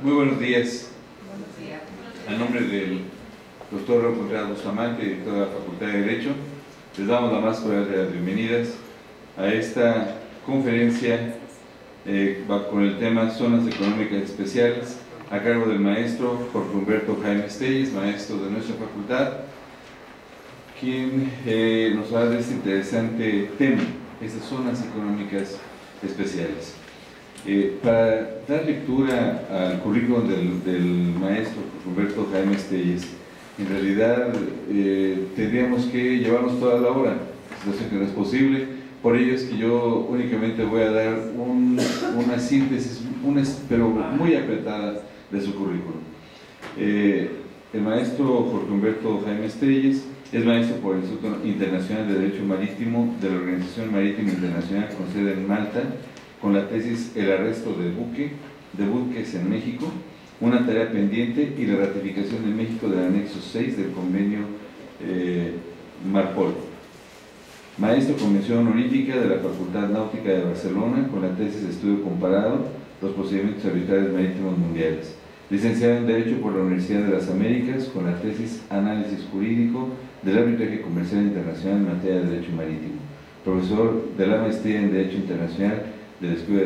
Muy buenos días. Buenos días. A nombre del doctor Raúl Contreras Bustamante, director de la Facultad de Derecho, les damos la más cordial de las bienvenidas a esta conferencia con el tema Zonas Económicas Especiales, a cargo del maestro Jorge Humberto Jaime Estelles, maestro de nuestra facultad, quien nos habla de este interesante tema, estas zonas económicas especiales. Para dar lectura al currículum del maestro Humberto Jaime Estelles, en realidad tendríamos que llevarnos toda la hora, situación que no es posible. Por ello es que yo únicamente voy a dar una síntesis, pero muy apretada de su currículum. El maestro Jorge Humberto Jaime Estelles es maestro por el Instituto Internacional de Derecho Marítimo de la Organización Marítima Internacional con sede en Malta, con la tesis El arresto de buques en México, una tarea pendiente y la ratificación de México del anexo 6 del convenio Marpol. Maestro con mención honorífica de la Facultad Náutica de Barcelona, con la tesis de estudio comparado, los procedimientos arbitrales marítimos mundiales. Licenciado en Derecho por la Universidad de las Américas, con la tesis Análisis Jurídico del Arbitraje Comercial Internacional en materia de Derecho Marítimo. Profesor de la Maestría en Derecho Internacional de la Escuela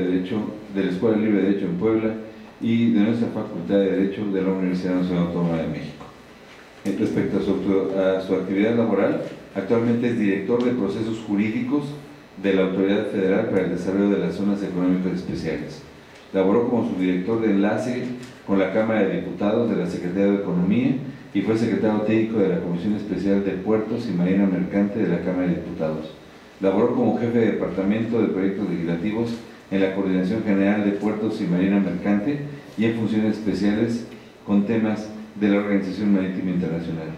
Libre de Derecho en Puebla y de nuestra Facultad de Derecho de la Universidad Nacional Autónoma de México. Respecto a su actividad laboral, actualmente es director de procesos jurídicos de la Autoridad Federal para el Desarrollo de las Zonas Económicas Especiales. Laboró como subdirector de enlace con la Cámara de Diputados de la Secretaría de Economía y fue secretario técnico de la Comisión Especial de Puertos y Marina Mercante de la Cámara de Diputados. Laboró como jefe de departamento de proyectos legislativos en la Coordinación General de Puertos y Marina Mercante y en funciones especiales con temas de la Organización Marítima Internacional.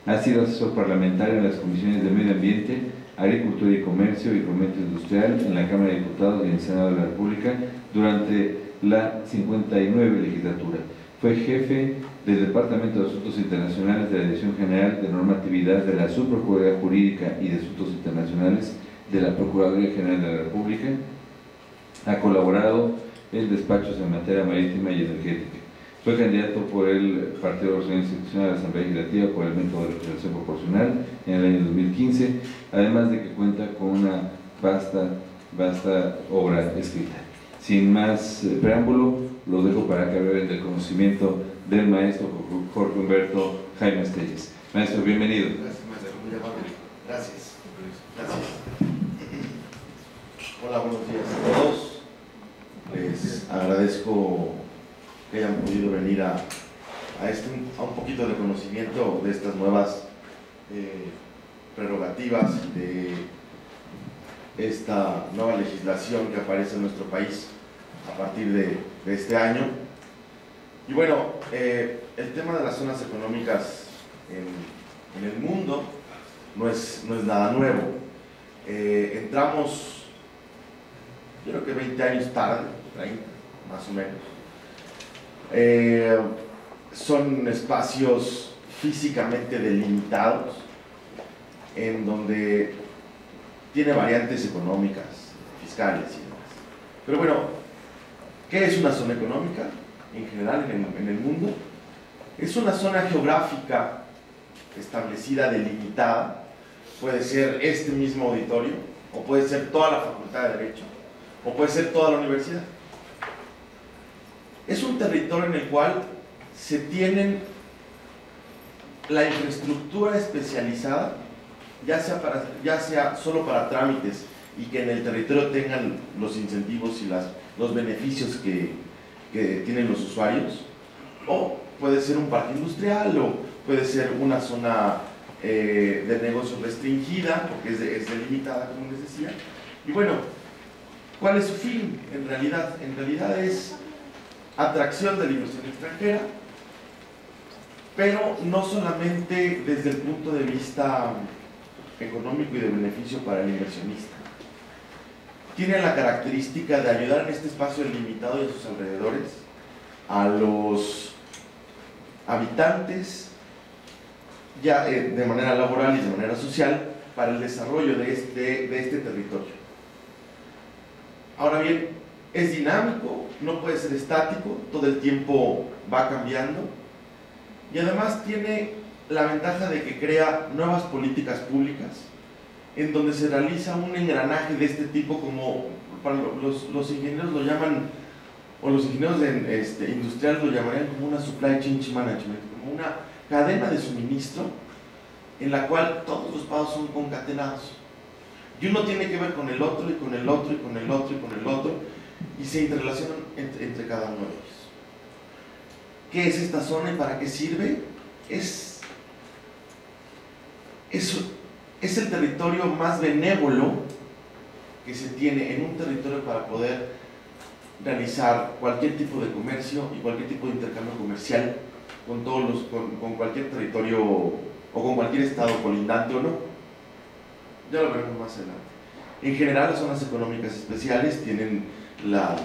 Ha sido asesor parlamentario en las comisiones de Medio Ambiente, Agricultura y Comercio y Fomento Industrial en la Cámara de Diputados y en el Senado de la República durante la 59 legislatura. Fue jefe del Departamento de Asuntos Internacionales de la Dirección General de Normatividad de la Subprocuraduría Jurídica y de Asuntos Internacionales de la Procuraduría General de la República. Ha colaborado en despachos en materia marítima y energética. Fue candidato por el Partido de Organización Institucional de la Asamblea Legislativa por el método de representación proporcional en el año 2015, además de que cuenta con una vasta obra escrita. Sin más preámbulo, los dejo para que vean del conocimiento del maestro Jorge Humberto Jaime Estelles. Maestro, bienvenido. Gracias, maestro, muy amable. Gracias. Hola, buenos días a todos. Les agradezco que hayan podido venir a un poquito de conocimiento de estas nuevas prerrogativas de esta nueva legislación que aparece en nuestro país a partir de este año. Y bueno, el tema de las zonas económicas en el mundo no es nada nuevo. Entramos, yo creo que 20 años tarde, 30 más o menos. Son espacios físicamente delimitados en donde tiene variantes económicas, fiscales y demás. Pero bueno, ¿qué es una zona económica en general en el mundo? Es una zona geográfica establecida, delimitada. Puede ser este mismo auditorio, o puede ser toda la Facultad de Derecho, o puede ser toda la universidad. Es un territorio en el cual se tienen la infraestructura especializada, ya sea solo para trámites y que en el territorio tengan los incentivos y los beneficios que tienen los usuarios, o puede ser un parque industrial, o puede ser una zona de negocio restringida, porque es delimitada, como les decía. Y bueno, ¿cuál es su fin? En realidad es atracción de la inversión extranjera, pero no solamente desde el punto de vista económico y de beneficio para el inversionista. Tiene la característica de ayudar en este espacio delimitado y a sus alrededores a los habitantes, ya de manera laboral y de manera social, para el desarrollo de este territorio. Ahora bien, es dinámico, no puede ser estático, todo el tiempo va cambiando, y además tiene la ventaja de que crea nuevas políticas públicas en donde se realiza un engranaje de este tipo, como para los ingenieros lo llaman, o los ingenieros industriales lo llamarían como una supply chain management, como una cadena de suministro en la cual todos los pagos son concatenados y uno tiene que ver con el otro y con el otro y con el otro y con el otro, y se interrelacionan entre cada uno de ellos. ¿Qué es esta zona y para qué sirve? Es el territorio más benévolo que se tiene en un territorio para poder realizar cualquier tipo de comercio y cualquier tipo de intercambio comercial con cualquier territorio o con cualquier estado colindante o no. Ya lo veremos más adelante. En general, las zonas económicas especiales tienen la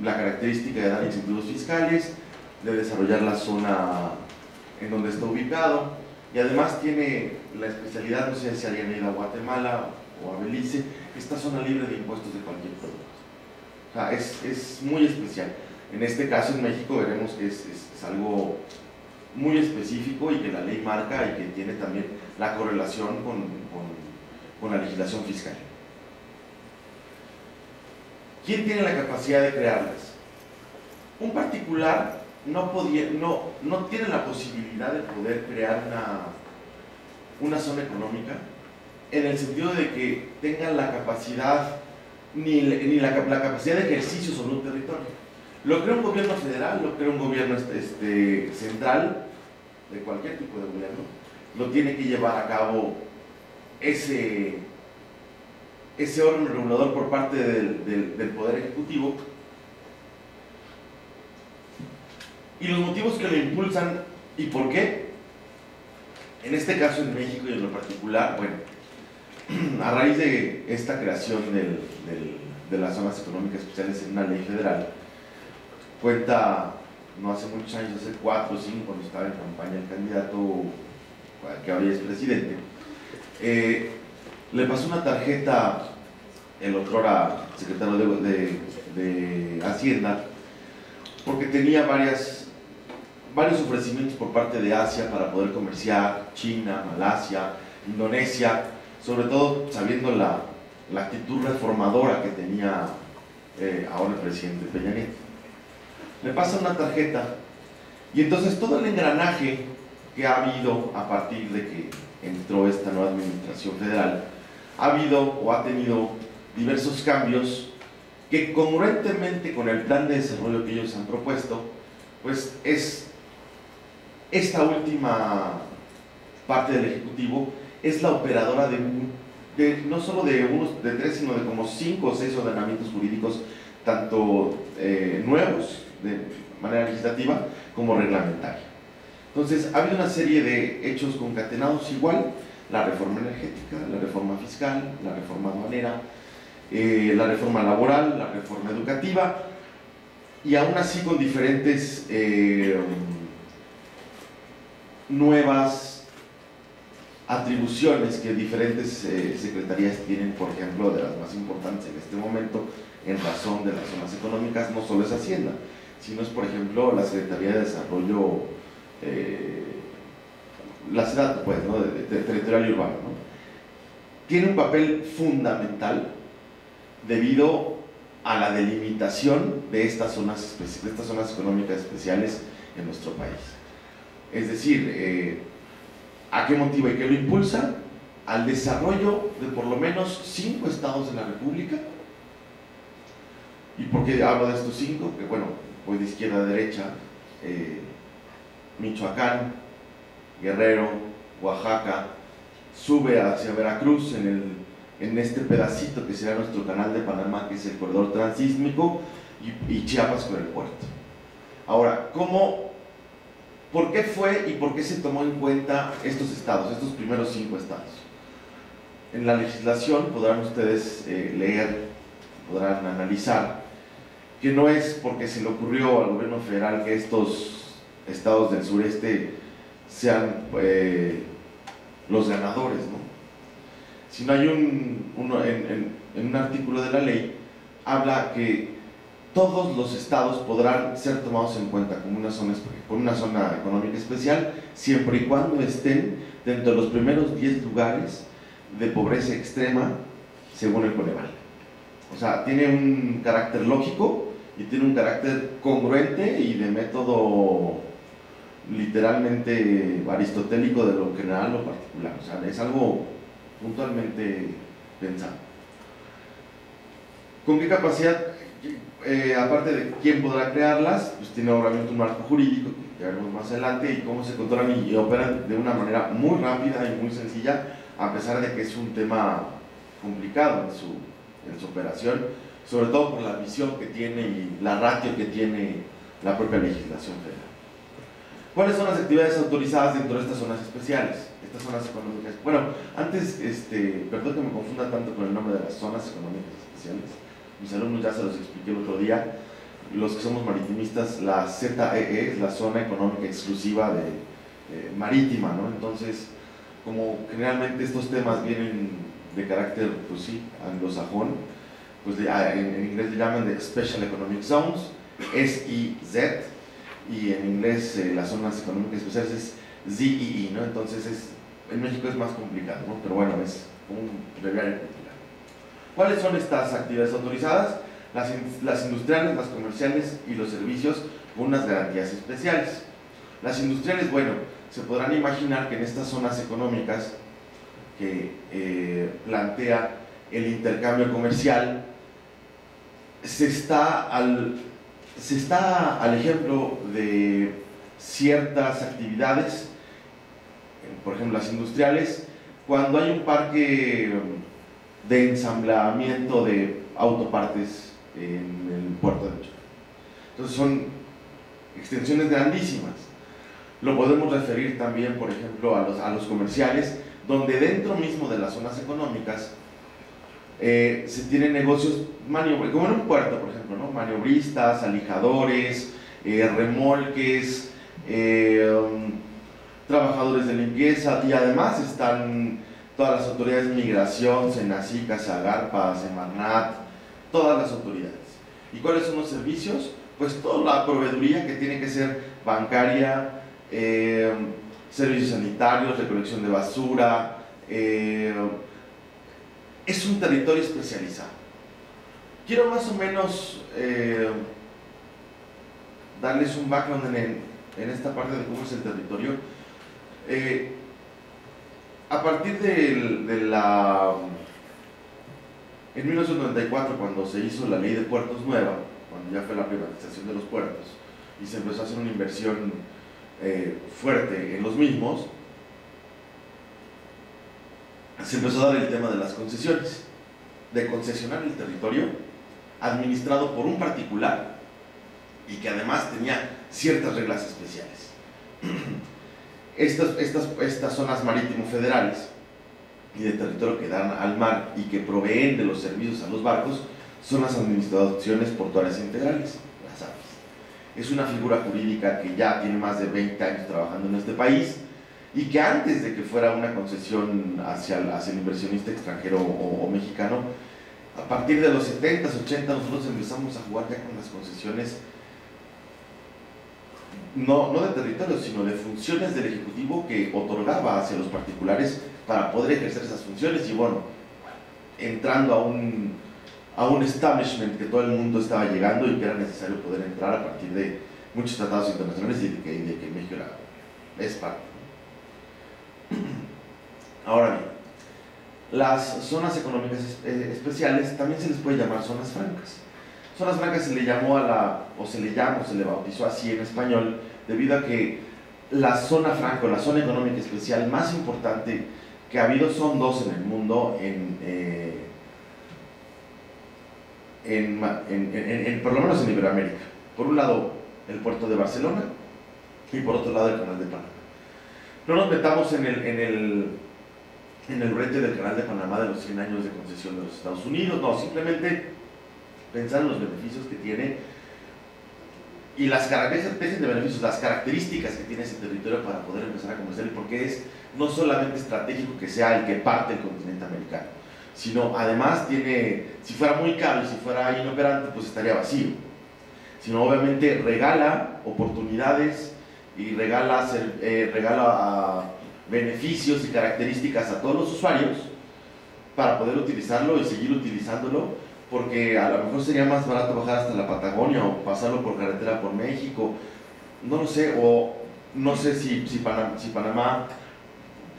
característica de dar incentivos fiscales, de desarrollar la zona en donde está ubicado, y además tiene la especialidad, no sé si alguien ha ido a Guatemala o a Belice, esta zona libre de impuestos de cualquier producto. O sea, es muy especial. En este caso, en México, veremos que es algo muy específico y que la ley marca y que tiene también la correlación con la legislación fiscal. ¿Quién tiene la capacidad de crearlas? Un particular no tiene la posibilidad de poder crear una zona económica en el sentido de que tenga la capacidad ni la capacidad de ejercicio sobre un territorio. Lo crea un gobierno federal, lo crea un gobierno central, de cualquier tipo de gobierno, lo tiene que llevar a cabo ese órgano regulador por parte del Poder Ejecutivo, y los motivos que lo impulsan y por qué. En este caso, en México y en lo particular, bueno, a raíz de esta creación de las zonas económicas especiales en una ley federal, cuenta, no hace muchos años, hace 4 o 5, cuando estaba en campaña el candidato que ahora es presidente, le pasó una tarjeta el otrora secretario de Hacienda, porque tenía varios ofrecimientos por parte de Asia para poder comerciar, China, Malasia, Indonesia, sobre todo sabiendo la actitud reformadora que tenía ahora el presidente Peña Nieto. Le pasa una tarjeta, y entonces todo el engranaje que ha habido a partir de que entró esta nueva administración federal, ha habido o ha tenido diversos cambios que, congruentemente con el plan de desarrollo que ellos han propuesto, pues esta última parte del Ejecutivo es la operadora no solo de 3, sino de como 5 o 6 ordenamientos jurídicos, tanto nuevos de manera legislativa como reglamentaria. Entonces, ha habido una serie de hechos concatenados igual: la reforma energética, la reforma fiscal, la reforma aduanera, la reforma laboral, la reforma educativa, y aún así con diferentes nuevas atribuciones que diferentes secretarías tienen. Por ejemplo, de las más importantes en este momento, en razón de las zonas económicas, no solo es Hacienda, sino es, por ejemplo, la Secretaría de Desarrollo, la SEDATU, pues, ¿no? de territorial y urbano, ¿no? Tiene un papel fundamental debido a la delimitación de estas zonas económicas especiales en nuestro país. Es decir, ¿a qué motiva y qué lo impulsa? Al desarrollo de por lo menos 5 estados de la República. ¿Y por qué hablo de estos 5? Que bueno, voy de izquierda a derecha: Michoacán, Guerrero, Oaxaca, sube hacia Veracruz en este pedacito que será nuestro canal de Panamá, que es el corredor transísmico, y Chiapas con el puerto. Ahora, ¿por qué fue y por qué se tomó en cuenta estos estados, estos primeros 5 estados? En la legislación podrán ustedes leer, podrán analizar que no es porque se le ocurrió al gobierno federal que estos estados del sureste sean los ganadores, ¿no? Sino hay en un artículo de la ley habla que todos los estados podrán ser tomados en cuenta como una zona económica especial, siempre y cuando estén dentro de los primeros 10 lugares de pobreza extrema, según el Coneval. O sea, tiene un carácter lógico y tiene un carácter congruente y de método literalmente aristotélico de lo general o particular. O sea, es algo puntualmente pensado. ¿Con qué capacidad? Aparte de quién podrá crearlas, pues tiene obviamente un marco jurídico, que veremos más adelante, y cómo se controlan y operan de una manera muy rápida y muy sencilla, a pesar de que es un tema complicado en su operación, sobre todo por la visión que tiene y la ratio que tiene la propia legislación federal. ¿Cuáles son las actividades autorizadas dentro de estas zonas especiales? Estas zonas económicas. Bueno, antes, perdón que me confunda tanto con el nombre de las zonas económicas especiales. Mis alumnos ya se los expliqué el otro día. Los que somos maritimistas, la ZEE es la zona económica exclusiva marítima, ¿no? Entonces, como generalmente estos temas vienen de carácter, pues sí, anglosajón, pues en inglés le llaman de Special Economic Zones, SEZ, y en inglés las zonas económicas especiales es ZEE, ¿no? Entonces en México es más complicado, ¿no? Pero bueno, es un breviario cultural. ¿Cuáles son estas actividades autorizadas? Las industriales, las comerciales y los servicios con unas garantías especiales. Las industriales, bueno, se podrán imaginar que en estas zonas económicas que plantea el intercambio comercial se está al ejemplo de ciertas actividades, por ejemplo las industriales, cuando hay un parque de ensamblamiento de autopartes en el puerto de Michoacán. Entonces son extensiones grandísimas. Lo podemos referir también, por ejemplo, a los comerciales, donde dentro mismo de las zonas económicas se tienen negocios, como en un puerto, por ejemplo, ¿no? Maniobristas, alijadores, remolques, trabajadores de limpieza, y además están todas las autoridades de migración, Senacica, Zagarpa, Semarnat, todas las autoridades. ¿Y cuáles son los servicios? Pues toda la proveeduría que tiene que ser bancaria, servicios sanitarios, recolección de basura. Es un territorio especializado. Quiero más o menos darles un background en esta parte de cómo es el territorio. A partir en 1994, cuando se hizo la ley de puertos nueva, cuando ya fue la privatización de los puertos y se empezó a hacer una inversión fuerte en los mismos, se empezó a dar el tema de las concesiones, de concesionar el territorio administrado por un particular y que además tenía ciertas reglas especiales. Estas zonas marítimo federales y de territorio que dan al mar y que proveen de los servicios a los barcos son las administraciones portuarias integrales, las APIs. Es una figura jurídica que ya tiene más de 20 años trabajando en este país y que antes de que fuera una concesión hacia el inversionista extranjero o mexicano, a partir de los 70s, 80s, nosotros empezamos a jugar ya con las concesiones no de territorio, sino de funciones del Ejecutivo que otorgaba hacia los particulares para poder ejercer esas funciones, y bueno, entrando a un establishment que todo el mundo estaba llegando y que era necesario poder entrar a partir de muchos tratados internacionales y de que México es parte. Ahora bien, las zonas económicas especiales también se les puede llamar zonas francas. Zonas francas se le llamó se le bautizó así en español, debido a que la zona franca, la zona económica especial más importante que ha habido, son dos en el mundo, por lo menos en Iberoamérica. Por un lado, el puerto de Barcelona, y por otro lado, el canal de Panamá. No nos metamos en el brete del canal de Panamá de los 100 años de concesión de los Estados Unidos, no, simplemente pensar en los beneficios que tiene y las características que tiene ese territorio para poder empezar a comerciar, y porque es no solamente estratégico que sea el que parte el continente americano, sino además tiene, si fuera muy caro y si fuera inoperante, pues estaría vacío, sino obviamente regala oportunidades y regala beneficios y características a todos los usuarios para poder utilizarlo y seguir utilizándolo, porque a lo mejor sería más barato bajar hasta la Patagonia o pasarlo por carretera por México, no lo sé, o no sé si Panamá,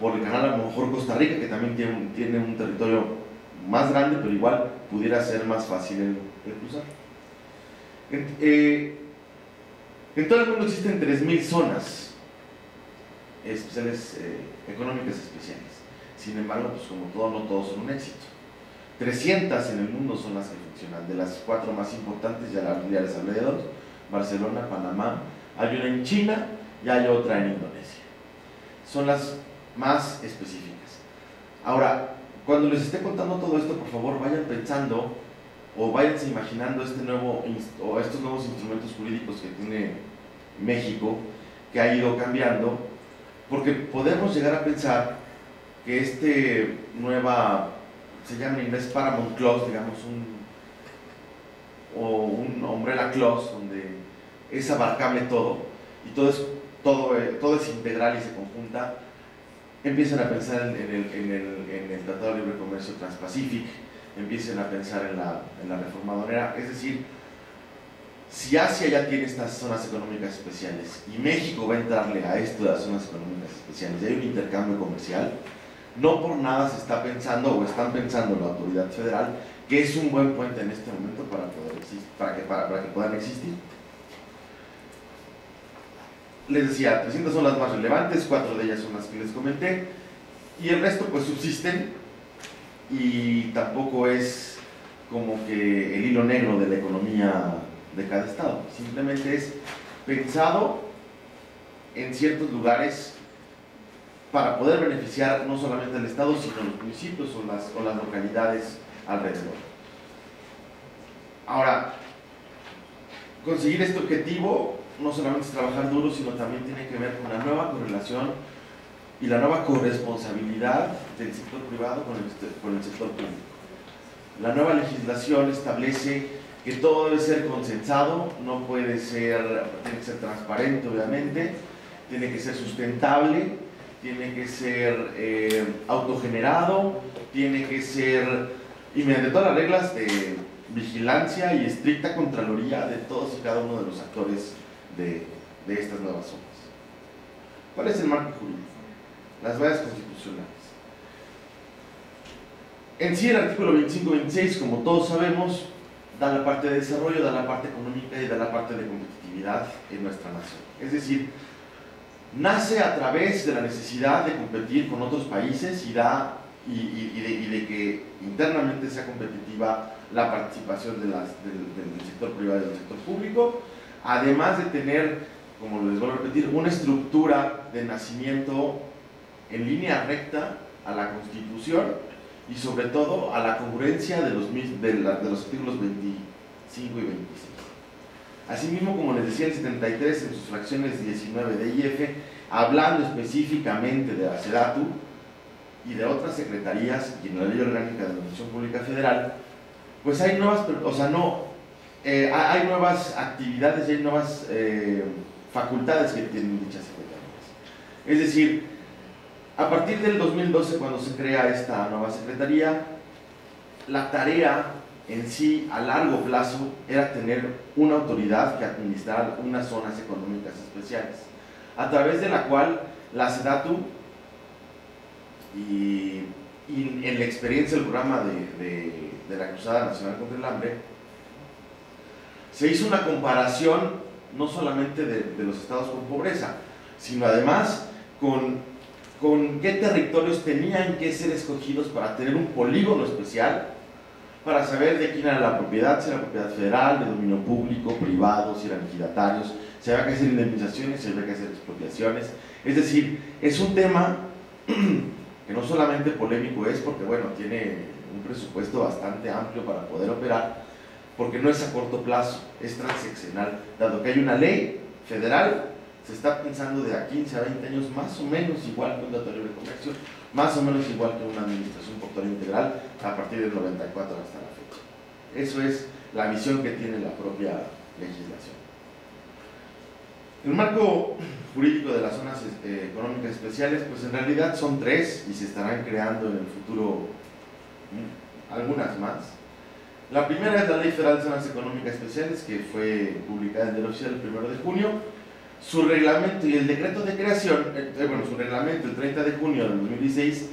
por el canal, a lo mejor Costa Rica, que también tiene un territorio más grande, pero igual pudiera ser más fácil el cruzar. En todo el mundo existen 3.000 zonas especiales, económicas especiales. Sin embargo, pues como todo, no todos son un éxito. 300 en el mundo son las que funcionan. De las 4 más importantes, ya les hablé de 2, Barcelona, Panamá, hay una en China y hay otra en Indonesia. Son las más específicas. Ahora, cuando les esté contando todo esto, por favor, vayan pensando o váyanse imaginando estos nuevos instrumentos jurídicos que tiene México, que ha ido cambiando, porque podemos llegar a pensar que se llama en inglés Paramount Clause, digamos, un umbrella clause, donde es abarcable todo, y todo es integral y se conjunta. Empiezan a pensar en el Tratado de Libre Comercio Trans-Pacific, empiecen a pensar en la reforma aduanera, es decir, si Asia ya tiene estas zonas económicas especiales y México va a entrarle a esto de las zonas económicas especiales y hay un intercambio comercial, no por nada se está pensando o están pensando la autoridad federal que es un buen puente en este momento para que puedan existir. Les decía, 300 son las más relevantes, 4 de ellas son las que les comenté, y el resto pues subsisten, y tampoco es como que el hilo negro de la economía de cada estado, simplemente es pensado en ciertos lugares para poder beneficiar no solamente al estado, sino a los municipios o las localidades alrededor. Ahora, conseguir este objetivo no solamente es trabajar duro, sino también tiene que ver con la nueva correlación y la nueva corresponsabilidad del sector privado con el sector público. La nueva legislación establece que todo debe ser consensado, tiene que ser transparente, obviamente, tiene que ser sustentable, tiene que ser autogenerado, tiene que ser, y mediante todas las reglas de vigilancia y estricta contraloría de todos y cada uno de los actores de estas nuevas zonas. ¿Cuál es el marco jurídico? Las bases constitucionales. En sí, el artículo 25-26, como todos sabemos, da la parte de desarrollo, da la parte económica y da la parte de competitividad en nuestra nación. Es decir, nace a través de la necesidad de competir con otros países y de que internamente sea competitiva la participación del sector privado y del sector público, además de tener, como les vuelvo a repetir, una estructura de nacimiento en línea recta a la Constitución y sobre todo a la congruencia de los artículos 25 y 26. Asimismo, como les decía, el 73 en sus fracciones 19 de y F, hablando específicamente de la SEDATU y de otras secretarías y en la Ley Orgánica de la Administración Pública Federal, pues hay hay nuevas actividades y hay nuevas facultades que tienen dichas secretarías. Es decir, a partir del 2012, cuando se crea esta nueva secretaría, la tarea en sí, a largo plazo, era tener una autoridad que administrara unas zonas económicas especiales, a través de la cual la SEDATU y en la experiencia del programa de la Cruzada Nacional contra el Hambre, se hizo una comparación no solamente de los estados con pobreza, sino además con qué territorios tenían que ser escogidos para tener un polígono especial, para saber de quién era la propiedad, si era propiedad federal, de dominio público, privado, si eran ejidatarios, si había que hacer indemnizaciones, si había que hacer expropiaciones. Es decir, es un tema que no solamente polémico es porque, bueno, tiene un presupuesto bastante amplio para poder operar, porque no es a corto plazo, es transeccional, dado que hay una ley federal, se está pensando de a 15 a 20 años más o menos igual que un Tratado de Libre Comercio, más o menos igual que una administración portuaria integral, a partir del 94 hasta la fecha. Eso es la visión que tiene la propia legislación. El marco jurídico de las zonas económicas especiales, pues en realidad son 3 y se estarán creando en el futuro algunas más. La primera es la Ley Federal de Zonas Económicas Especiales, que fue publicada en el oficial el 1 de junio. Su reglamento y el decreto de creación, su reglamento el 30 de junio del 2016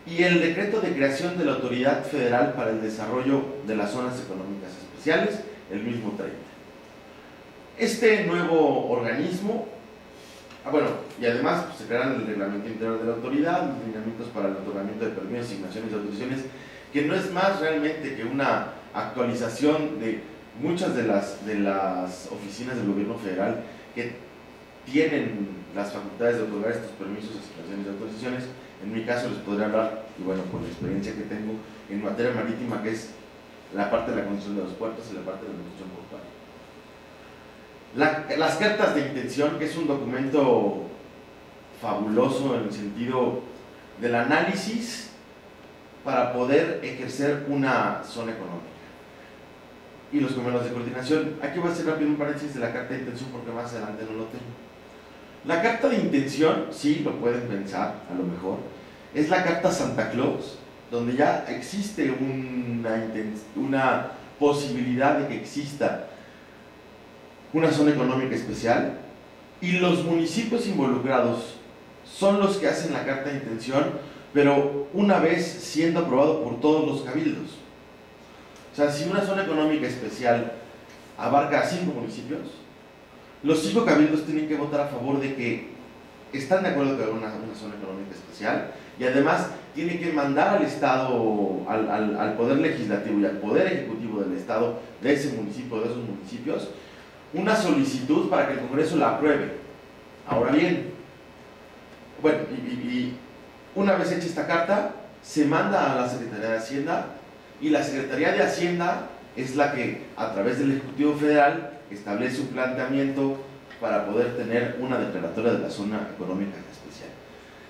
y el decreto de creación de la Autoridad Federal para el Desarrollo de las Zonas Económicas Especiales, el mismo 30. Este nuevo organismo, y además pues, se creará el reglamento interior de la autoridad, los lineamientos para el otorgamiento de permisos, asignaciones y autorizaciones, que no es más realmente que una actualización de muchas de las oficinas del gobierno federal que tienen las facultades de otorgar estos permisos, asignaciones y autorizaciones. En mi caso les podré hablar, y bueno, por la experiencia que tengo en materia marítima, que es la parte de la concesión de los puertos y la parte de la construcción portuaria. Las cartas de intención, que es un documento fabuloso en el sentido del análisis para poder ejercer una zona económica. Y los convenios de coordinación. Aquí voy a hacer rápido un paréntesis de la carta de intención porque más adelante no lo tengo. La carta de intención, sí, lo pueden pensar, a lo mejor, es la carta Santa Claus, donde ya existe una posibilidad de que exista una zona económica especial y los municipios involucrados son los que hacen la carta de intención, pero una vez siendo aprobado por todos los cabildos. O sea, si una zona económica especial abarca a 5 municipios, los 5 cabildos tienen que votar a favor de que están de acuerdo que haya una zona económica especial y además tienen que mandar al Estado, al Poder Legislativo y al Poder Ejecutivo del Estado de ese municipio, de esos municipios, una solicitud para que el Congreso la apruebe. Ahora bien, y una vez hecha esta carta, se manda a la Secretaría de Hacienda y la Secretaría de Hacienda es la que, a través del Ejecutivo Federal, establece un planteamiento para poder tener una declaratoria de la zona económica especial.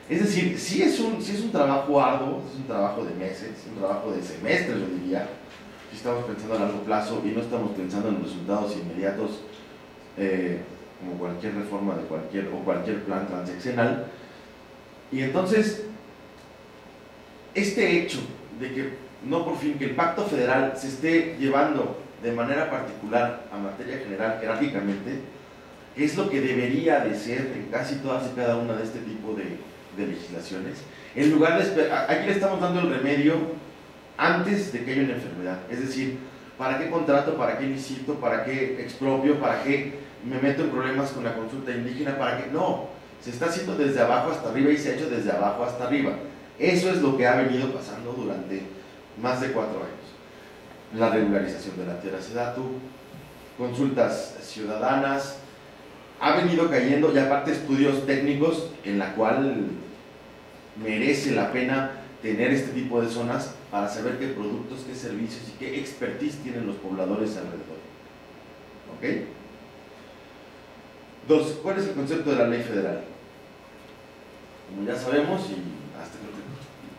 Es decir, sí es un trabajo arduo, es un trabajo de meses, un trabajo de semestres, yo diría. Si estamos pensando a largo plazo y no estamos pensando en resultados inmediatos, como cualquier reforma de cualquier plan transaccional. Y entonces, este hecho de que no por fin que el pacto federal se esté llevando de manera particular a materia general jerárquicamente, es lo que debería de ser en casi todas y cada una de este tipo de legislaciones, en lugar de esperar. Aquí le estamos dando el remedio antes de que haya una enfermedad, es decir, ¿para qué contrato? ¿Para qué licito? ¿Para qué expropio? ¿Para qué me meto en problemas con la consulta indígena? ¿Para qué? No, se está haciendo desde abajo hasta arriba y se ha hecho desde abajo hasta arriba. Eso es lo que ha venido pasando durante más de 4 años. La regularización de la tierra sedatu, consultas ciudadanas, ha venido cayendo, y aparte estudios técnicos en la cual merece la pena tener este tipo de zonas para saber qué productos, qué servicios y qué expertise tienen los pobladores alrededor. ¿Ok? 2. ¿Cuál es el concepto de la ley federal? Como ya sabemos, y hasta creo que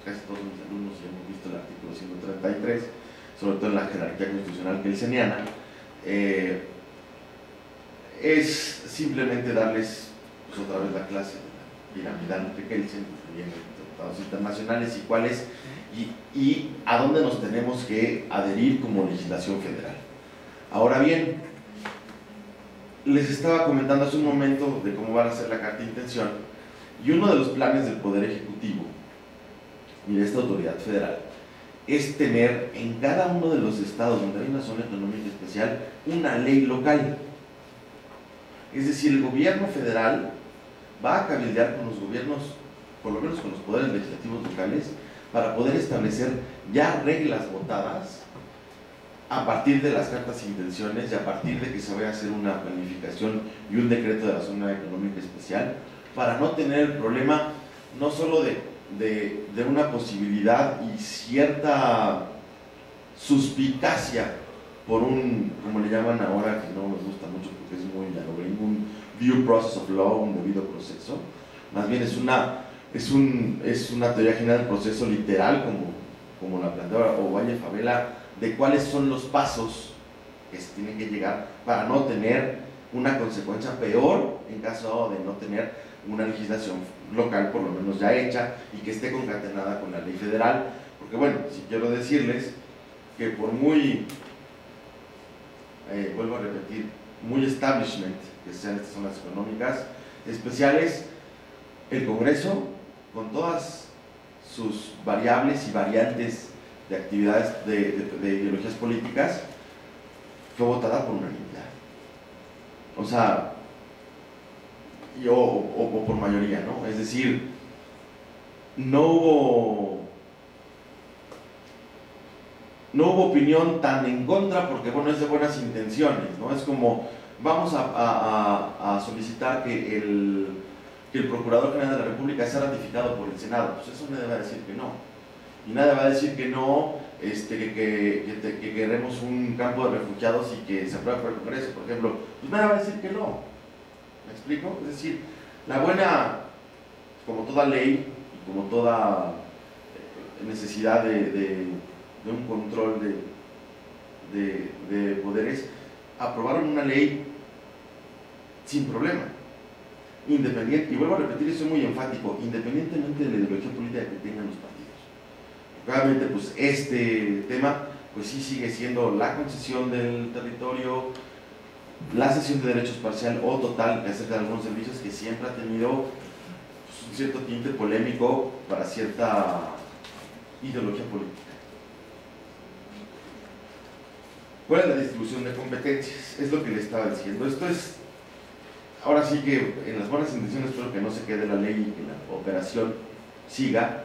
casi todos mis alumnos ya hemos visto el artículo 133, sobre todo en la jerarquía constitucional kelseniana, es simplemente darles pues, otra vez la clase de la piramidal de Kelsen, incluyendo tratados internacionales y cuáles y a dónde nos tenemos que adherir como legislación federal. Ahora bien, les estaba comentando hace un momento de cómo va a ser la carta de intención, y uno de los planes del Poder Ejecutivo y de esta autoridad federal es tener en cada uno de los estados donde hay una zona económica especial una ley local. Es decir, el gobierno federal va a cabildear con los gobiernos, por lo menos con los poderes legislativos locales, para poder establecer ya reglas votadas a partir de las cartas de intenciones y a partir de que se vaya a hacer una planificación y un decreto de la zona económica especial, para no tener el problema no solo de una posibilidad y cierta suspicacia por un, como le llaman ahora, que no me gusta mucho porque es muy gringo, un due process of law, un debido proceso. Más bien es una teoría general del proceso literal, como como la planteaba Ovalle Favela, de cuáles son los pasos que se tienen que llegar para no tener una consecuencia peor en caso de no tener una legislación local por lo menos ya hecha y que esté concatenada con la ley federal, porque bueno, si quiero decirles que por muy, vuelvo a repetir, muy establishment que sean estas zonas económicas especiales, el Congreso, con todas sus variables y variantes de actividades de ideologías políticas, fue votada por unanimidad. O sea, o por mayoría, ¿no? Es decir, no hubo opinión tan en contra porque, bueno, es de buenas intenciones, ¿no? Es como, vamos a solicitar que el Procurador General de la República sea ratificado por el Senado. Pues eso nadie va a decir que no. Y nadie va a decir que no, que queremos un campo de refugiados y que se apruebe por el Congreso, por ejemplo. Pues nadie va a decir que no. ¿Me explico? Es decir, la buena, como toda ley y como toda necesidad de un control de poderes, aprobaron una ley sin problema, independiente, y vuelvo a repetir, eso es muy enfático, independientemente de la ideología política que tengan los partidos. Realmente, pues este tema, pues sí sigue siendo la concesión del territorio, la cesión de derechos parcial o total acerca de algunos servicios, que siempre ha tenido pues, un cierto tinte polémico para cierta ideología política. ¿Cuál es la distribución de competencias? Es lo que le estaba diciendo. Esto es, ahora sí que en las buenas intenciones, espero que no se quede la ley y que la operación siga.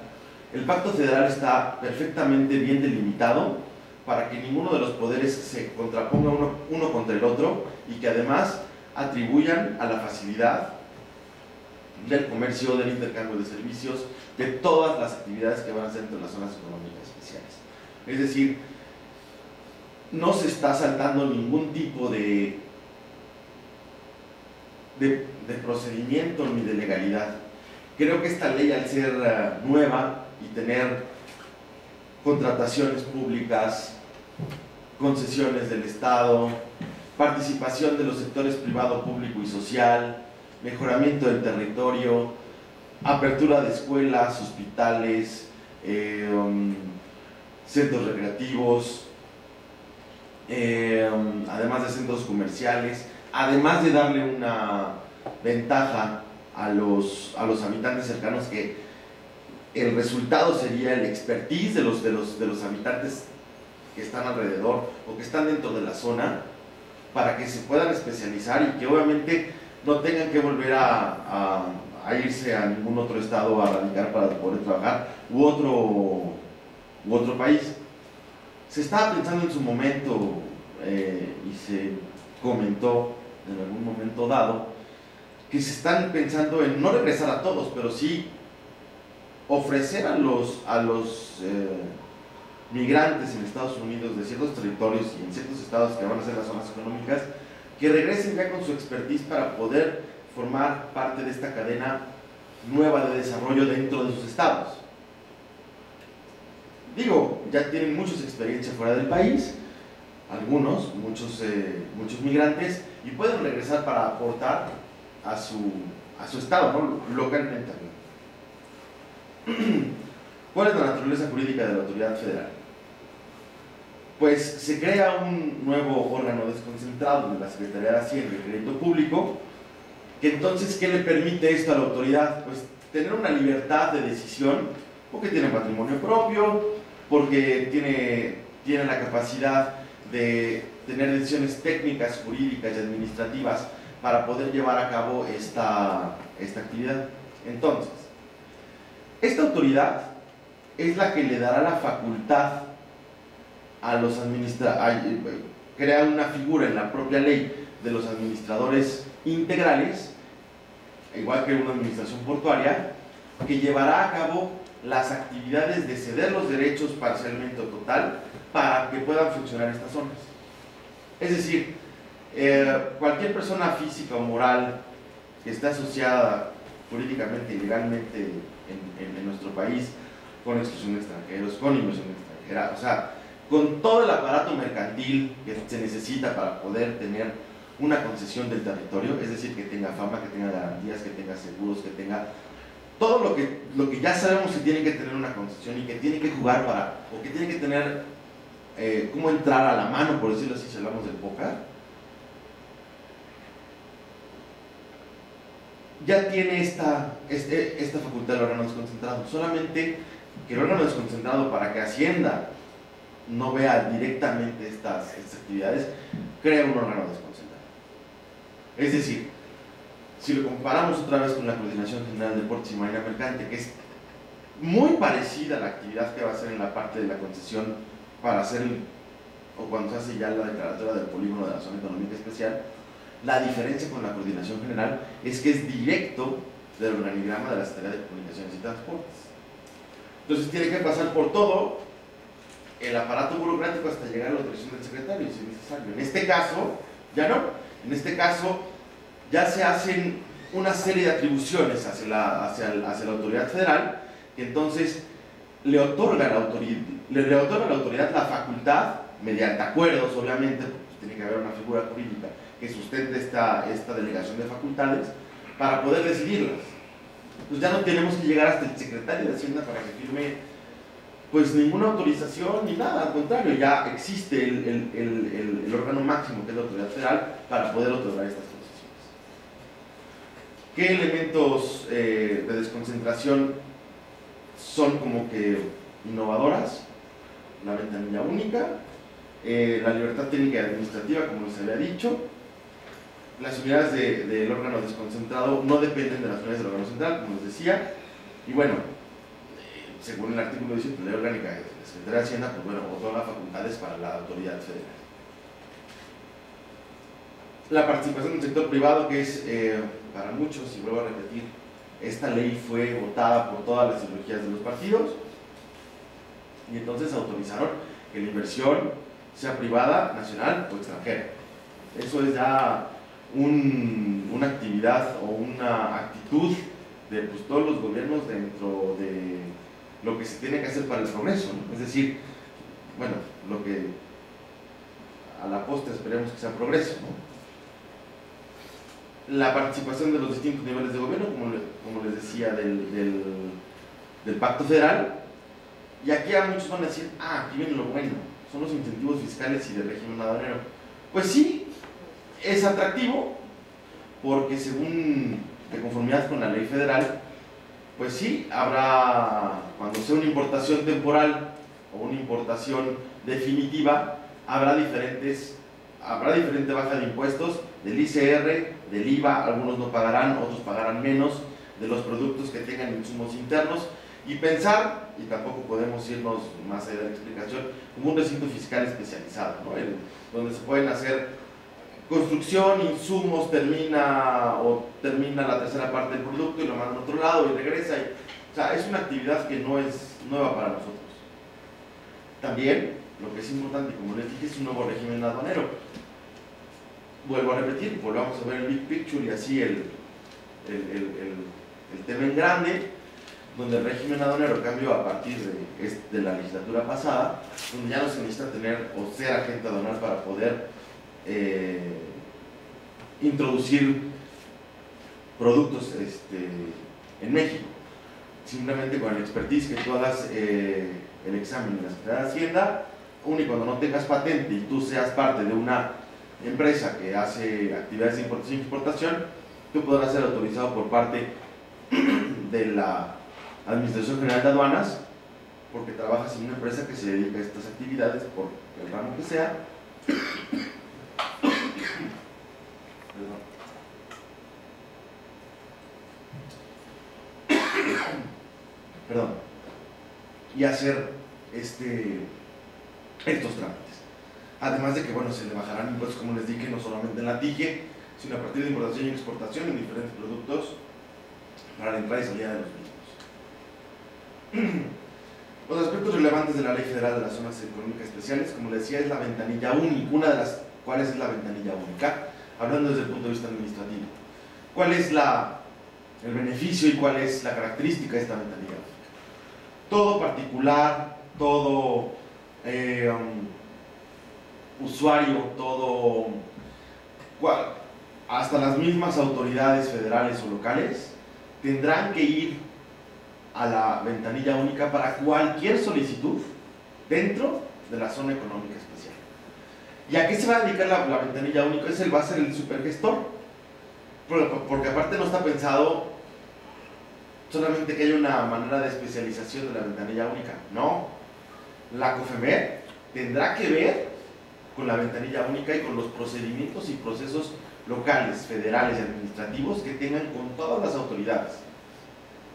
El pacto federal está perfectamente bien delimitado para que ninguno de los poderes se contraponga uno contra el otro y que además atribuyan a la facilidad del comercio, del intercambio de servicios, de todas las actividades que van a hacer entre las zonas económicas especiales. Es decir, no se está saltando ningún tipo de procedimiento ni de legalidad. Creo que esta ley, al ser nueva y tener contrataciones públicas, concesiones del Estado, participación de los sectores privado, público y social, mejoramiento del territorio, apertura de escuelas, hospitales, centros recreativos, además de centros comerciales, además de darle una ventaja a los habitantes cercanos, que el resultado sería el expertise de los habitantes que están alrededor o que están dentro de la zona, para que se puedan especializar y que obviamente no tengan que volver a irse a ningún otro estado a radicar para poder trabajar u otro país. Se estaba pensando en su momento y se comentó en algún momento dado que se están pensando en no regresar a todos, pero sí ofrecer a los migrantes en Estados Unidos de ciertos territorios y en ciertos estados que van a ser las zonas económicas, que regresen ya con su expertise para poder formar parte de esta cadena nueva de desarrollo dentro de sus estados. Digo, ya tienen muchos experiencia fuera del país, muchos migrantes, y pueden regresar para aportar a su estado, ¿no? Localmente. ¿Cuál es la naturaleza jurídica de la autoridad federal? Pues se crea un nuevo órgano desconcentrado de la Secretaría de Hacienda y Crédito Público, que entonces, ¿qué le permite esto a la autoridad? Pues tener una libertad de decisión, porque tiene patrimonio propio, porque tiene la capacidad de tener decisiones técnicas, jurídicas y administrativas para poder llevar a cabo esta actividad. Entonces, esta autoridad es la que le dará la facultad a los administradores, crea una figura en la propia ley de los administradores integrales, igual que una administración portuaria, que llevará a cabo las actividades de ceder los derechos parcialmente o total para que puedan funcionar estas zonas. Es decir, cualquier persona física o moral que esté asociada jurídicamente y legalmente en nuestro país con exclusión de extranjeros, con inversión extranjera, o sea, con todo el aparato mercantil que se necesita para poder tener una concesión del territorio, es decir, que tenga fama, que tenga garantías, que tenga seguros, que tenga todo lo que ya sabemos que tiene que tener una concesión y que tiene que jugar para, o que tiene que tener cómo entrar a la mano, por decirlo así, si hablamos del póker. Ya tiene esta facultad del órgano desconcentrado, solamente que el órgano desconcentrado, para que Hacienda no vea directamente estas actividades, crea un órgano desconcentrado. Es decir, si lo comparamos otra vez con la Coordinación General de Puertos y Marina Mercante, que es muy parecida a la actividad que va a hacer en la parte de la concesión para hacer, o cuando se hace ya la declaratoria del polígono de la zona económica especial, la diferencia con la Coordinación General es que es directo del organigrama de la Secretaría de Comunicaciones y Transportes. Entonces tiene que pasar por todo el aparato burocrático hasta llegar a la autorización del secretario, si es necesario. En este caso, ya no. En este caso, ya se hacen una serie de atribuciones hacia la autoridad federal, que entonces le otorga a la autoridad la facultad, mediante acuerdos, obviamente, pues tiene que haber una figura jurídica que sustente esta delegación de facultades, para poder decidirlas. Pues ya no tenemos que llegar hasta el secretario de Hacienda para que firme pues ninguna autorización ni nada, al contrario, ya existe el órgano máximo, que es la autoridad federal, para poder otorgar estas concesiones. ¿Qué elementos de desconcentración son como que innovadoras? La ventanilla única, la libertad técnica y administrativa, como les había dicho. Las unidades del órgano desconcentrado no dependen de las unidades del órgano central, como les decía, y bueno, según el artículo 18 de la Ley Orgánica de la Secretaría de Hacienda, pues bueno, otorga facultades para la autoridad federal. La participación del sector privado, que es para muchos, y vuelvo a repetir, esta ley fue votada por todas las ideologías de los partidos, y entonces autorizaron que la inversión sea privada, nacional o extranjera. Eso es ya una actividad o una actitud de pues, todos los gobiernos dentro de lo que se tiene que hacer para el progreso, ¿no? Es decir, bueno, lo que a la postre esperemos que sea progreso, ¿no? La participación de los distintos niveles de gobierno, como les decía, del Pacto Federal, y aquí a muchos van a decir, aquí viene lo bueno, son los incentivos fiscales y del régimen aduanero. Pues sí, es atractivo, porque según de conformidad con la ley federal, pues sí, habrá, cuando sea una importación temporal o una importación definitiva, habrá diferente baja de impuestos, del ICR, del IVA, algunos no pagarán, otros pagarán menos, de los productos que tengan insumos internos, y pensar, y tampoco podemos irnos más allá de la explicación, como un recinto fiscal especializado, ¿no? Donde se pueden hacer construcción, insumos, termina la tercera parte del producto y lo mandan a otro lado y regresa. O sea, es una actividad que no es nueva para nosotros. También, lo que es importante, como les dije, es un nuevo régimen aduanero. Vuelvo a repetir, volvamos a ver el big picture y así el tema en grande, donde el régimen aduanero cambió a partir de la legislatura pasada, donde ya no se necesita tener o ser agente aduanal para poder introducir productos en México. Simplemente con el expertise que tú hagas el examen en la Secretaría de Hacienda, aun y cuando no tengas patente y tú seas parte de una empresa que hace actividades de importación y exportación, tú podrás ser autorizado por parte de la Administración General de Aduanas, porque trabajas en una empresa que se dedica a estas actividades, por el ramo que sea. Perdón. Y hacer estos trámites. Además de que, bueno, se le bajarán impuestos, como les dije, no solamente en la TIGE, sino a partir de importación y exportación en diferentes productos para la entrada y salida de los mismos. Los aspectos relevantes de la Ley Federal de las Zonas Económicas Especiales, como les decía, es la ventanilla única, una de las cuales es la ventanilla única, hablando desde el punto de vista administrativo. ¿Cuál es el beneficio y cuál es la característica de esta ventanilla única? todo particular, todo usuario, todo, hasta las mismas autoridades federales o locales, tendrán que ir a la ventanilla única para cualquier solicitud dentro de la zona económica especial. ¿Y a qué se va a dedicar la ventanilla única? Va a ser el supergestor, porque aparte no está pensado solamente que haya una manera de especialización de la ventanilla única. No, la COFEMER tendrá que ver con la ventanilla única y con los procedimientos y procesos locales, federales y administrativos que tengan con todas las autoridades.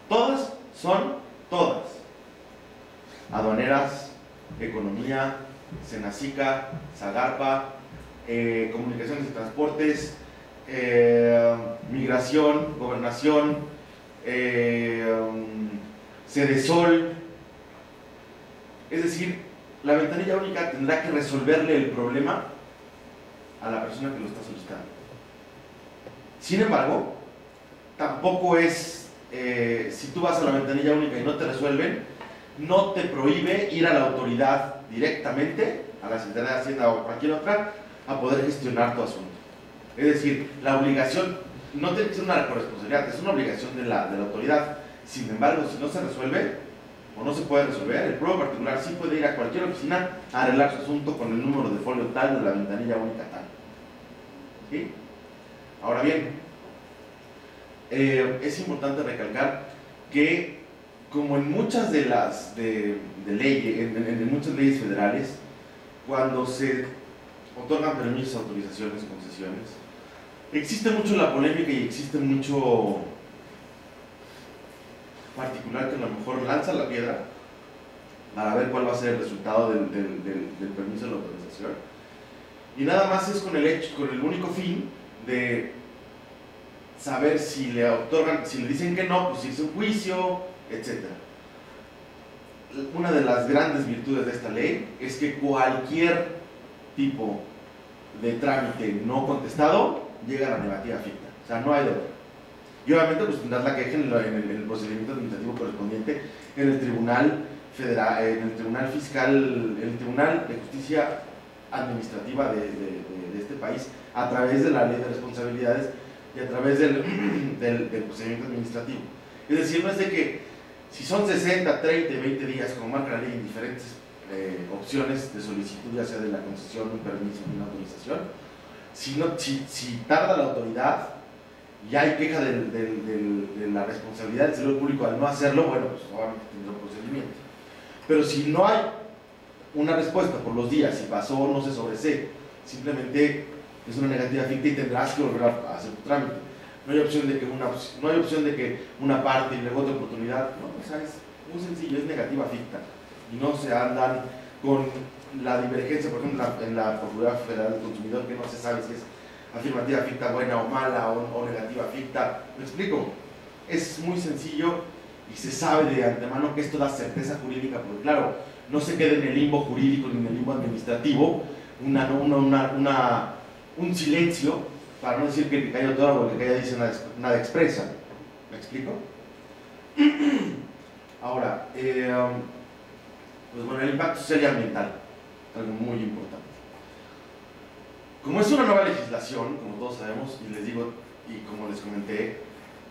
Todas son todas: aduaneras, economía, Senacica, Zagarpa, comunicaciones y transportes, migración, gobernación, Sedesol. Es decir, la ventanilla única tendrá que resolverle el problema a la persona que lo está solicitando. Sin embargo, tampoco es, si tú vas a la ventanilla única y no te resuelven, no te prohíbe ir a la autoridad directamente, a la Secretaría de Hacienda o cualquier otra, a poder gestionar tu asunto. Es decir, la obligación no tiene que ser una corresponsabilidad, es una obligación de la autoridad. Sin embargo, si no se resuelve o no se puede resolver, el propio particular sí puede ir a cualquier oficina a arreglar su asunto con el número de folio tal de la ventanilla única tal. ¿Sí? Ahora bien, es importante recalcar que, como en muchas de las leyes, en muchas leyes federales, cuando se otorgan permisos, autorizaciones, concesiones, existe mucho la polémica y existe mucho particular que a lo mejor lanza la piedra para ver cuál va a ser el resultado del permiso de la autorización, y nada más es con el único fin de saber si le otorgan, si le dicen que no, pues irse a un juicio, etc. Una de las grandes virtudes de esta ley es que cualquier tipo de trámite no contestado llega a la negativa ficta, o sea, no hay de otra. Y obviamente pues tendrás la queja en el procedimiento administrativo correspondiente en el Tribunal Federal, en el Tribunal Fiscal, en el Tribunal de Justicia Administrativa de este país, a través de la Ley de Responsabilidades y a través del procedimiento administrativo. Es decir, no es de que si son 60, 30, 20 días, como marca la ley, en diferentes opciones de solicitud, ya sea de la concesión, un permiso, una autorización, si tarda la autoridad y hay queja de la responsabilidad del servidor público al no hacerlo, bueno, pues obviamente tendrá un procedimiento. Pero si no hay una respuesta por los días, si pasó o no se sobresee, simplemente es una negativa ficta y tendrás que volver a hacer tu trámite. No hay opción de que una parte y luego otra oportunidad, no, o sea, es muy sencillo, es negativa ficta. Y no se andan con la divergencia, por ejemplo, en la Procuraduría Federal del Consumidor, que no se sabe si es afirmativa ficta buena o mala o negativa ficta. ¿Me explico? Es muy sencillo y se sabe de antemano que esto da certeza jurídica, porque claro, no se queda en el limbo jurídico ni en el limbo administrativo un silencio, para no decir que cayó todo porque ella dice nada expresa. ¿Me explico? Ahora, pues bueno, el impacto social y ambiental, algo muy importante. Como es una nueva legislación, como todos sabemos, y les digo, y como les comenté,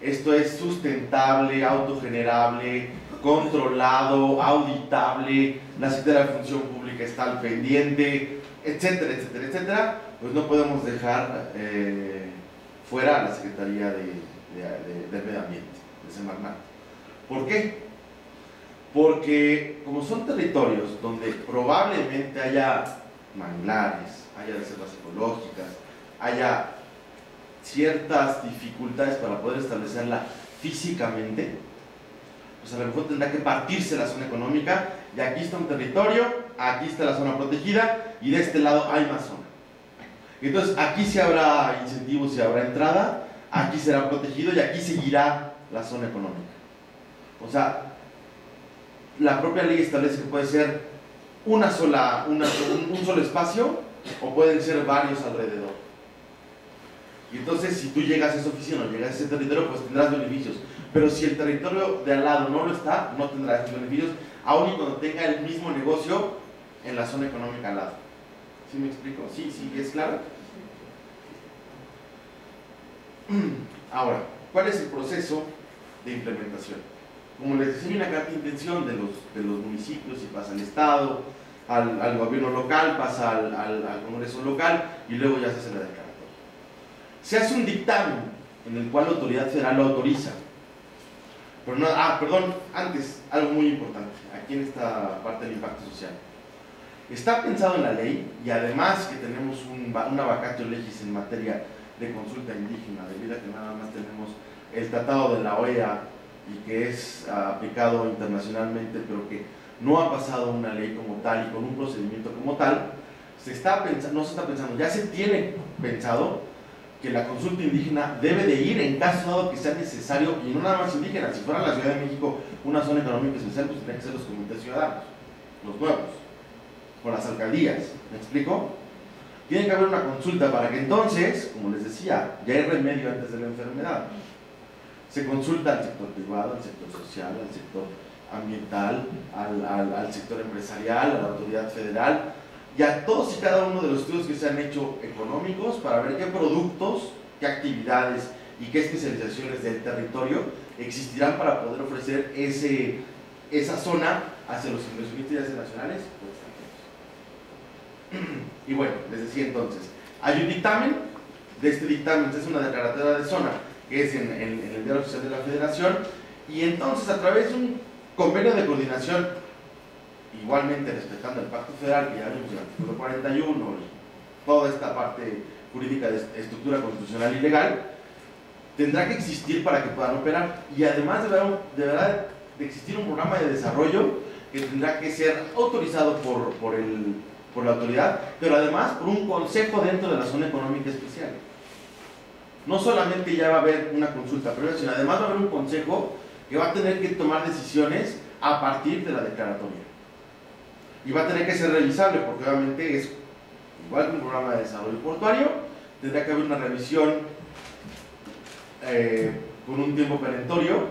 esto es sustentable, autogenerable, controlado, auditable, la Secretaría de Función Pública está al pendiente, etcétera, etcétera, etcétera, pues no podemos dejar fuera a la Secretaría del Medio Ambiente, de Semarnat. ¿Por qué? Porque como son territorios donde probablemente haya manglares, haya reservas ecológicas, haya ciertas dificultades para poder establecerla físicamente, pues a lo mejor tendrá que partirse la zona económica, y aquí está un territorio, aquí está la zona protegida, y de este lado hay más zona. Entonces aquí sí habrá incentivos, sí habrá entrada, aquí será protegido y aquí seguirá la zona económica. O sea, la propia ley establece que puede ser un solo espacio, o pueden ser varios alrededor. Y entonces, si tú llegas a esa oficina o llegas a ese territorio, pues tendrás beneficios. Pero si el territorio de al lado no lo está, no tendrás esos beneficios, aun y cuando tenga el mismo negocio en la zona económica al lado. ¿Sí me explico? ¿Sí? ¿Es claro? Ahora, ¿cuál es el proceso de implementación? Como les decía, hay una carta de intención de los municipios y pasa al Estado, al gobierno local, pasa al Congreso local y luego ya se hace la declaratoria. Se hace un dictamen en el cual la autoridad federal lo autoriza. Pero no, perdón, antes, algo muy importante, aquí en esta parte del impacto social. Está pensado en la ley y además que tenemos una vacatio legis en materia de consulta indígena, debido a que nada más tenemos el tratado de la OEA y que es aplicado internacionalmente, pero que no ha pasado una ley como tal y con un procedimiento como tal, no se está pensando, ya se tiene pensado que la consulta indígena debe de ir en caso dado que sea necesario, y no nada más indígena. Si fuera la Ciudad de México una zona económica especial, pues tendrían que ser los comités ciudadanos, los nuevos, con las alcaldías. ¿Me explico? Tiene que haber una consulta para que entonces, como les decía, ya hay remedio antes de la enfermedad. Se consulta al sector privado, al sector social, al sector ambiental, al sector empresarial, a la autoridad federal, y a todos y cada uno de los estudios que se han hecho económicos para ver qué productos, qué actividades y qué especializaciones del territorio existirán para poder ofrecer esa zona hacia los inversionistas, ya sea nacionales o extranjeros. Y bueno, les decía entonces, hay un dictamen, de este dictamen es una declaratoria de zona que es en el Diario Oficial de la Federación, y entonces a través de un convenio de coordinación, igualmente respetando el Pacto Federal, que ya vimos en el artículo 41 y toda esta parte jurídica de estructura constitucional y legal, tendrá que existir para que puedan operar, y además deberá de existir un programa de desarrollo que tendrá que ser autorizado por la autoridad, pero además por un consejo dentro de la zona económica especial. No solamente ya va a haber una consulta previa, sino además va a haber un consejo que va a tener que tomar decisiones a partir de la declaratoria. Y va a tener que ser revisable, porque obviamente es igual que un programa de desarrollo portuario, tendrá que haber una revisión con un tiempo perentorio,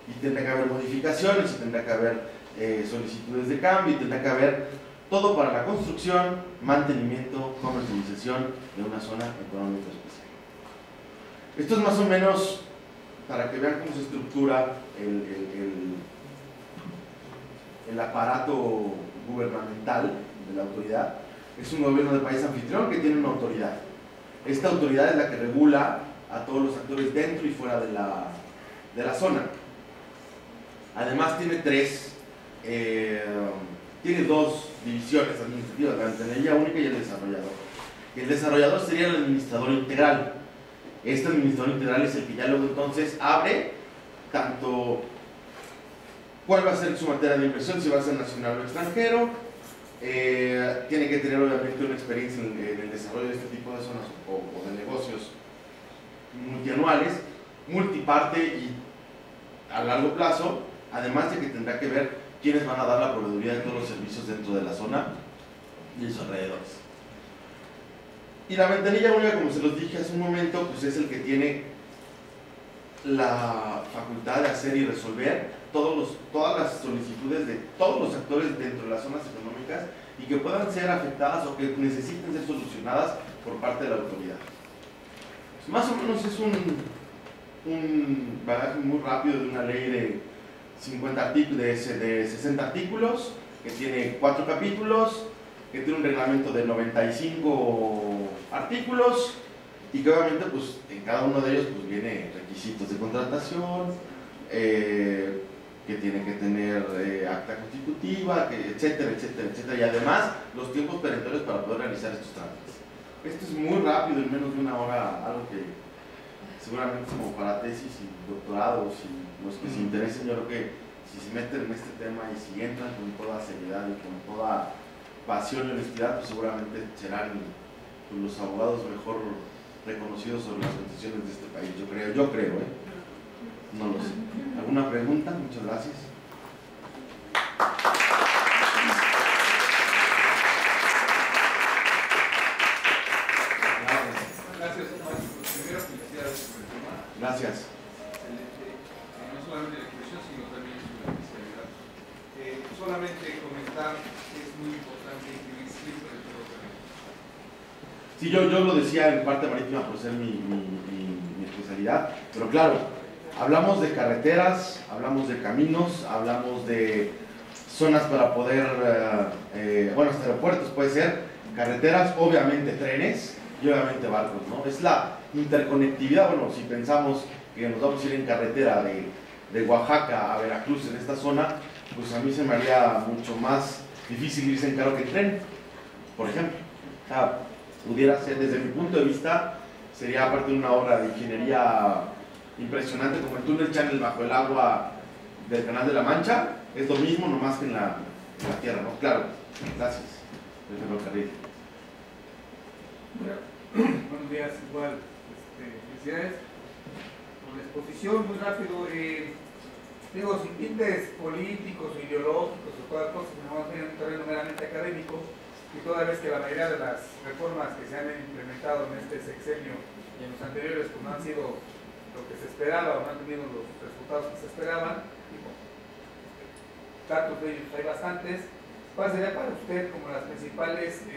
y tendrá que haber modificaciones, y tendrá que haber solicitudes de cambio, y tendrá que haber todo para la construcción, mantenimiento, comercialización de una zona económica especial. Esto es más o menos para que vean cómo se estructura el aparato gubernamental de la autoridad. Es un gobierno de país anfitrión que tiene una autoridad. Esta autoridad es la que regula a todos los actores dentro y fuera de la zona. Además tiene dos divisiones administrativas, la ventanilla única y el desarrollador. El desarrollador sería el administrador integral. Este administrador integral es el que ya luego entonces abre tanto cuál va a ser su materia de inversión, si va a ser nacional o extranjero. Tiene que tener obviamente una experiencia en el desarrollo de este tipo de zonas o de negocios multianuales, multiparte y a largo plazo, además de que tendrá que ver quiénes van a dar la proveeduría de todos los servicios dentro de la zona y sus alrededores. Y la ventanilla única, como se los dije hace un momento, pues es el que tiene la facultad de hacer y resolver todas las solicitudes de todos los actores dentro de las zonas económicas y que puedan ser afectadas o que necesiten ser solucionadas por parte de la autoridad. Pues más o menos es un bagaje muy rápido de una ley de 60 artículos, que tiene 4 capítulos, que tiene un reglamento de 95 artículos y que obviamente pues en cada uno de ellos pues viene requisitos de contratación, que tiene que tener acta constitutiva, etcétera, etcétera, etcétera, y además los tiempos perentorios para poder realizar estos trámites. Esto es muy rápido, en menos de una hora, algo que seguramente es como para tesis y doctorados y los que se interesen. Yo creo que si se meten en este tema y si entran con toda seriedad y con toda pasión y honestidad, pues seguramente serán los abogados mejor reconocidos sobre las constituciones de este país. Yo creo, no lo sé. ¿Alguna pregunta? Muchas gracias. Gracias, Tomás. Primero, felicidades por el tema. Gracias. Excelente. No solamente la expresión, sino también su especialidad. solamente comentar que es muy importante incluir siempre el ferrocarril. Sí, yo lo decía en parte marítima por ser mi especialidad, pero claro, hablamos de carreteras, hablamos de caminos, hablamos de zonas para poder, bueno, hasta aeropuertos puede ser, carreteras, obviamente trenes y obviamente barcos, ¿no? Es la interconectividad. Bueno, si pensamos que nos vamos a ir en carretera de Oaxaca a Veracruz en esta zona, pues a mí se me haría mucho más difícil irse en carro que en tren, por ejemplo. Pudiera ser, desde mi punto de vista, sería parte de una obra de ingeniería impresionante, como el túnel Channel bajo el agua del Canal de la Mancha. Es lo mismo, nomás que en la tierra, ¿no? Claro, gracias. El ferrocarril. Buenos días, igual. Felicidades por la exposición, muy rápido. Digo, sin tintes políticos o ideológicos o todas las cosas, no vamos a tener un terreno meramente académico, y toda vez que la mayoría de las reformas que se han implementado en este sexenio y en los anteriores pues no han sido lo que se esperaba o no han tenido los resultados que se esperaban, digo, datos de ellos hay bastantes. ¿Cuál sería para usted como los principales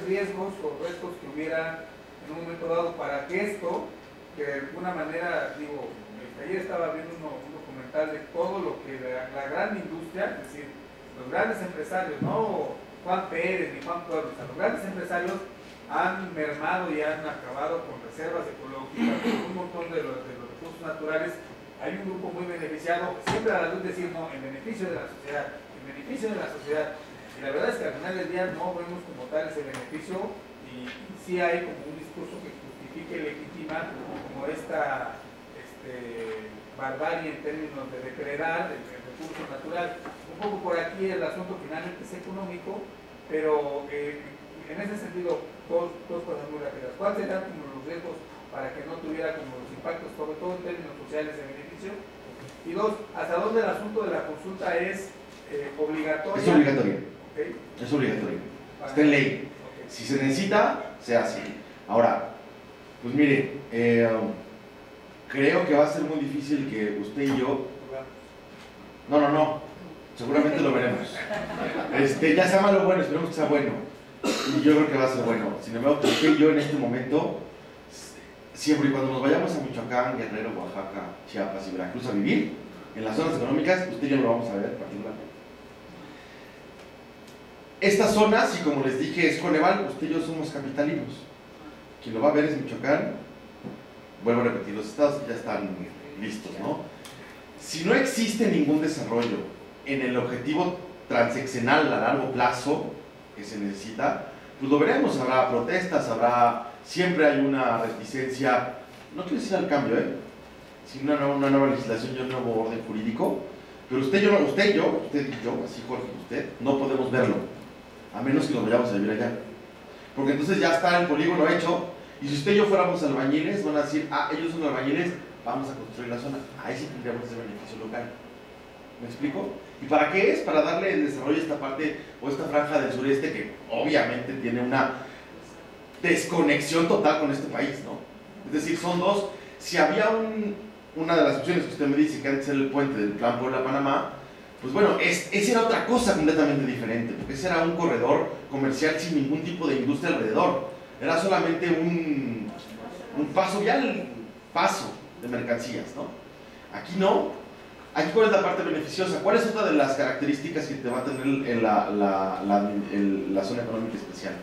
riesgos o retos que hubiera en un momento dado para que esto, que de alguna manera, digo, ayer estaba viendo un documental de todo lo que la gran industria, es decir, los grandes empresarios, no Juan Pérez ni Juan Pueblo, o sea, los grandes empresarios han mermado y han acabado con reservas ecológicas, con un montón de los recursos naturales. Hay un grupo muy beneficiado, siempre a la luz de decir, no, en beneficio de la sociedad, en beneficio de la sociedad. Y la verdad es que al final del día no vemos como tal ese beneficio, y sí hay como un discurso que justifique y legitima como esta barbarie en términos de depredar el recurso natural. Un poco por aquí el asunto finalmente es económico, pero en ese sentido, dos cosas muy rápidas. ¿Cuáles serían como los riesgos para que no tuviera como los impactos, sobre todo en términos sociales, de beneficio? Y dos, ¿hasta dónde el asunto de la consulta es obligatoria? Es obligatoria. ¿Okay? Es obligatoria. Está en ley. Okay. Si se necesita, se hace. Ahora, pues mire, creo que va a ser muy difícil que usted y yo... No. Seguramente lo veremos. Ya sea malo o bueno, esperemos que sea bueno. Y yo creo que va a ser bueno. Sin embargo, usted y yo en este momento, siempre y cuando nos vayamos a Michoacán, Guerrero, Oaxaca, Chiapas y Veracruz a vivir, en las zonas económicas, usted y yo lo vamos a ver particularmente. Estas zonas, y como les dije, es Coneval, usted y yo somos capitalinos. Quien lo va a ver es Michoacán. Vuelvo a repetir, los estados ya están listos, ¿no? Si no existe ningún desarrollo en el objetivo transeccional a largo plazo que se necesita, pues lo veremos. Habrá protestas, siempre hay una reticencia, no quiero decir al cambio, sino una nueva legislación y un nuevo orden jurídico, pero usted y yo, así Jorge, usted, no podemos verlo, a menos que nos vayamos a vivir allá, porque entonces ya está el polígono hecho, y si usted y yo fuéramos albañiles, van a decir, ellos son albañiles, vamos a construir la zona, ahí sí tendríamos ese beneficio local. ¿Me explico? ¿Y para qué es? Para darle el desarrollo a esta parte o esta franja del sureste que obviamente tiene una desconexión total con este país, ¿no? Es decir, son dos. Si había una de las opciones que usted me dice que antes era el puente del Plan Puebla-Panamá, pues bueno, esa era otra cosa completamente diferente, porque ese era un corredor comercial sin ningún tipo de industria alrededor. Era solamente un paso vial, paso de mercancías, ¿no? Aquí no. Aquí, ¿cuál es la parte beneficiosa? ¿Cuál es otra de las características que te va a tener en la zona económica especial?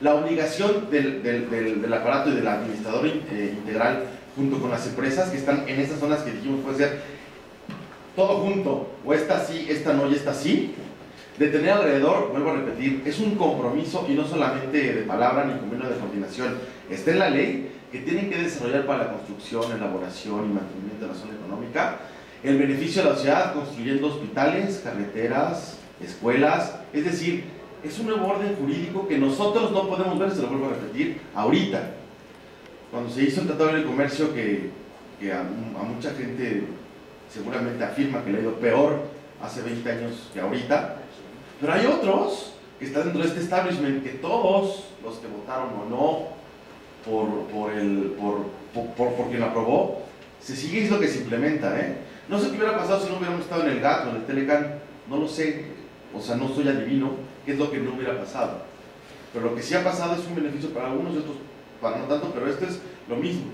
La obligación del aparato y del administrador integral junto con las empresas que están en estas zonas que dijimos puede ser todo junto, o esta sí, esta no y esta sí, de tener alrededor, vuelvo a repetir, es un compromiso y no solamente de palabra ni convenio de coordinación, está en la ley que tienen que desarrollar para la construcción, elaboración y mantenimiento de la zona económica el beneficio a la sociedad construyendo hospitales, carreteras, escuelas, es decir, es un nuevo orden jurídico que nosotros no podemos ver, se lo vuelvo a repetir, ahorita. Cuando se hizo el Tratado de Comercio que a mucha gente seguramente afirma que le ha ido peor hace 20 años que ahorita, pero hay otros que están dentro de este establishment que todos los que votaron o no por quien lo aprobó, se sigue, es lo que se implementa, No sé qué hubiera pasado si no hubiéramos estado en el GATT o en el Telecan, no lo sé, o sea, no soy adivino, qué es lo que no hubiera pasado. Pero lo que sí ha pasado es un beneficio para algunos y otros para no tanto, pero esto es lo mismo.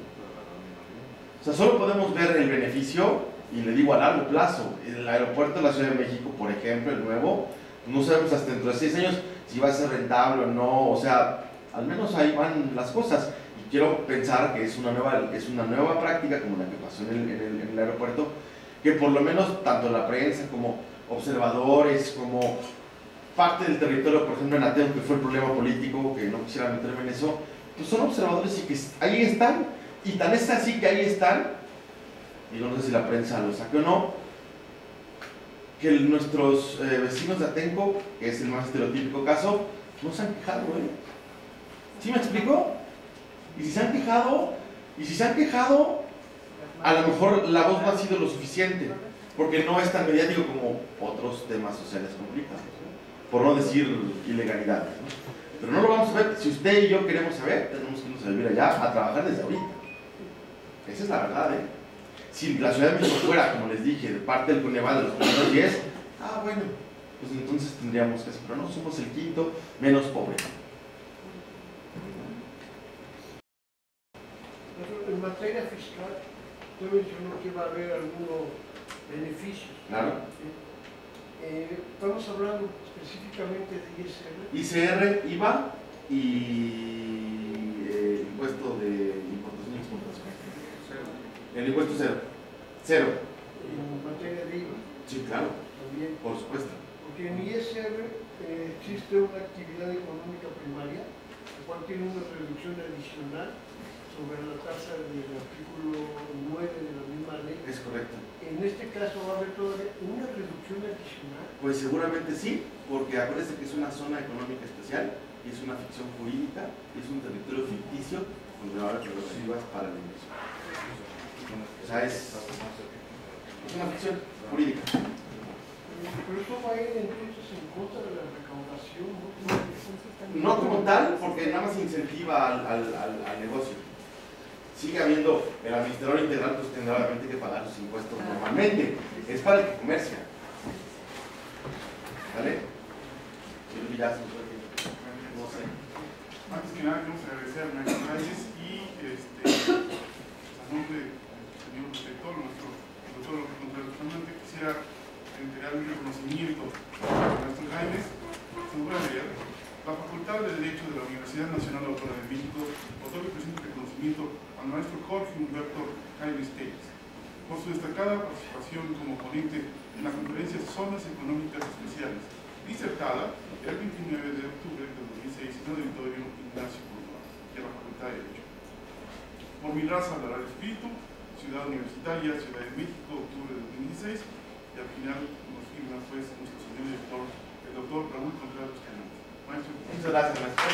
O sea, solo podemos ver el beneficio, y le digo a largo plazo. El aeropuerto de la Ciudad de México, por ejemplo, el nuevo, no sabemos hasta dentro de 6 años si va a ser rentable o no, o sea, al menos ahí van las cosas. Y quiero pensar que es una nueva práctica como la que pasó en el aeropuerto, que por lo menos tanto la prensa como observadores, como parte del territorio, por ejemplo en Ateo, que fue el problema político, que no quisiera meterme en eso, pues son observadores y que ahí están, y tan es así que ahí están, y no sé si la prensa lo saque o no, que nuestros vecinos de Atenco, que es el más estereotípico caso, no se han quejado, ¿eh? ¿Sí me explico? Y si se han quejado, a lo mejor la voz no ha sido lo suficiente, porque no es tan mediático como otros temas sociales complicados, ¿no? Por no decir ilegalidades, ¿no? Pero no lo vamos a ver. Si usted y yo queremos saber, tenemos que irnos a vivir allá, a trabajar desde ahorita. Esa es la verdad, ¿eh? Si la Ciudad de México fuera, como les dije, de parte del Coneval de los primeros 10, bueno, pues entonces tendríamos que hacer, pero no, somos el quinto menos pobre. En materia fiscal, usted mencionó que va a haber algunos beneficios. Claro. Estamos hablando específicamente de ISR. ICR, IVA y el impuesto de importación y exportación. El impuesto cero. En materia de IVA. Sí, claro. También. Por supuesto. Porque en ISR existe una actividad económica primaria, la cual tiene una reducción adicional sobre la tasa del artículo 9 de la misma ley. Es correcto. En este caso va a haber todavía una reducción adicional. Pues seguramente sí, porque acuérdense que es una zona económica especial y es una ficción jurídica, y es un territorio ficticio donde va a haber prerrogativas para la inversión. O sea, es una ficción jurídica. Pero eso va a ir entonces en contra de la recaudación, ¿no? No como tal, porque nada más incentiva al negocio. Sigue habiendo, el administrador integral pues tendrá obviamente que pagar sus impuestos normalmente. Es para el que comercia. ¿Vale? No sé. Antes que nada queremos agradecer a Maestro Reyes y a nombre del señor director, nuestro doctor López Contreras Fernández, quisiera entregar un reconocimiento a Maestro Reyes. Se lo voy a leer. La Facultad de Derecho de la Universidad Nacional Autónoma de México otorga el presente reconocimiento al maestro Jorge Humberto Jaimes Telles por su destacada participación como ponente en la conferencia Zonas Económicas Especiales, disertada el 29 de octubre de 2006 en el auditorio Ignacio Boulevard de la Facultad de Derecho. Por mi raza hablará el espíritu, Ciudad Universitaria, Ciudad de México, octubre de 2016, y al final nos firma pues nuestro señor director, el doctor Raúl Contreras Fernández. Maestro. Muchas gracias, maestro.